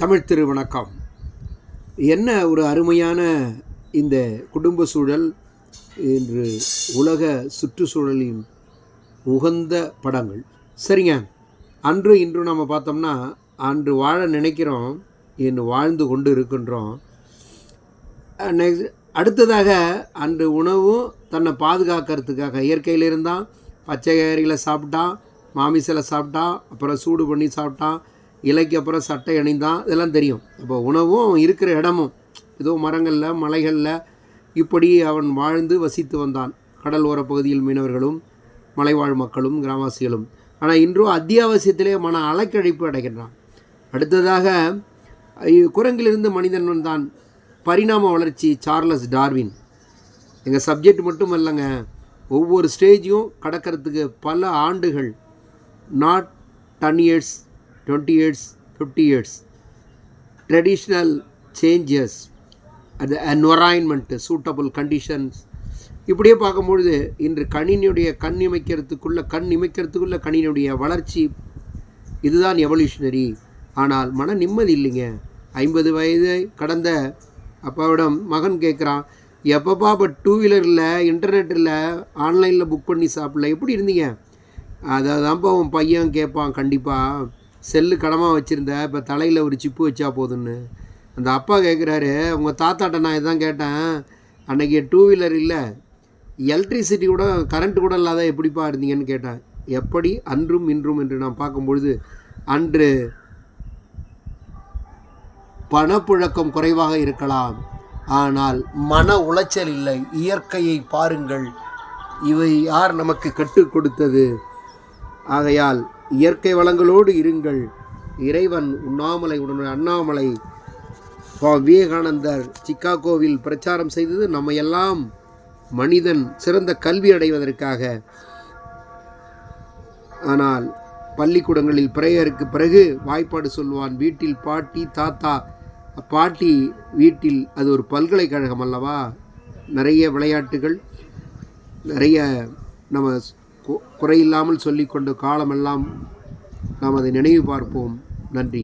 தமிழ் திரு வணக்கம். என்ன ஒரு அருமையான இந்த குடும்ப சூழல், இன்று உலக சுற்றுச்சூழலின் உகந்த படங்கள். சரிங்க, அன்று இன்று நம்ம பார்த்தோம்னா, அன்று வாழ நினைக்கிறோம், இன்று வாழ்ந்து கொண்டு இருக்கின்றோம். அடுத்ததாக அன்று உணவும் தன்னை பாதுகாக்கிறதுக்காக இயற்கையில் இருந்தால் பச்சை காய்கறிகளை சாப்பிட்டான், மாமிசலை சாப்பிட்டான், அப்புறம் சூடு பண்ணி சாப்பிட்டான், இலைக்கு அப்புறம் சட்டை அணிந்தான், இதெல்லாம் தெரியும். இப்போ உணவும் இருக்கிற இடமும் ஏதோ மரங்களில் மலைகளில் இப்படி அவன் வாழ்ந்து வசித்து வந்தான். கடல் ஓர பகுதியில் மீனவர்களும் மலைவாழ் மக்களும் கிராமவாசிகளும். ஆனால் இன்றும் அத்தியாவசியத்திலே மன அலைக்கழிப்பு அடைகின்றான். அடுத்ததாக குரங்கிலிருந்து மனிதன் வந்தான். பரிணாம வளர்ச்சி, சார்லஸ் டார்வின். எங்கள் சப்ஜெக்ட் மட்டும் இல்லைங்க, ஒவ்வொரு ஸ்டேஜையும் கடக்கிறதுக்கு பல ஆண்டுகள், not 10 years, 20 years, 50 years. Traditional changes at the environment, suitable conditions. இப்படியே பார்க்கும்பொழுது இன்று கணினியுடைய கண் இமைக்கிறதுக்குள்ள கணினியுடைய வளர்ச்சி, இதுதான் எவல்யூஷனரி. ஆனால் மன நிம்மதி இல்லைங்க. 50 வயது கடந்த அப்பாவிடம் மகன் கேட்குறான், எப்பப்பா இப்போ 2 வீலரில் இன்டர்நெட்டில் ஆன்லைனில் புக் பண்ணி சாப்பிடல, எப்படி இருந்தீங்க? அதை தான்ப்பா உன் பையன் கேட்பான். கண்டிப்பாக செல்லு கடமாக வச்சுருந்த, இப்போ தலையில் ஒரு சிப்பு வச்சா போதுன்னு. அந்த அப்பா கேட்குறாரு, உங்கள் தாத்தாட்ட நான் இதான் கேட்டேன், அன்றைக்கி 2 வீலர் இல்லை, எலக்ட்ரிசிட்டி கூட கரண்ட்டு கூட இல்லாத எப்படிப்பா இருந்தீங்கன்னு கேட்டேன். எப்படி அன்றும் இன்றும் என்று நாம் பார்க்கும்பொழுது, அன்று பணப்புழக்கம் குறைவாக இருக்கலாம், ஆனால் மன உளைச்சல் இல்லை. இயற்கையை பாருங்கள், இவை யார் நமக்கு கற்றுக் கொடுத்தது? ஆகையால் இயற்கை வளங்களோடு இருங்கள். இறைவன் உண்ணாமலை அண்ணாமலை விவேகானந்தர் சிக்காகோவில் பிரச்சாரம் செய்தது நம்ம எல்லாம் மனிதன் சிறந்த கல்வி அடைவதற்காக. ஆனால் பள்ளிக்கூடங்களில் பிரேயருக்கு பிறகு வாய்ப்பாடு சொல்வான். வீட்டில் பாட்டி தாத்தா, பாட்டி வீட்டில் அது ஒரு பல்கலைக்கழகம் அல்லவா? நிறைய விளையாட்டுகள், நிறைய நம்ம குறையில்லாமல் சொல்லிக்கொண்டு காலமெல்லாம் நாம் அதை நினைவு பார்ப்போம். நன்றி.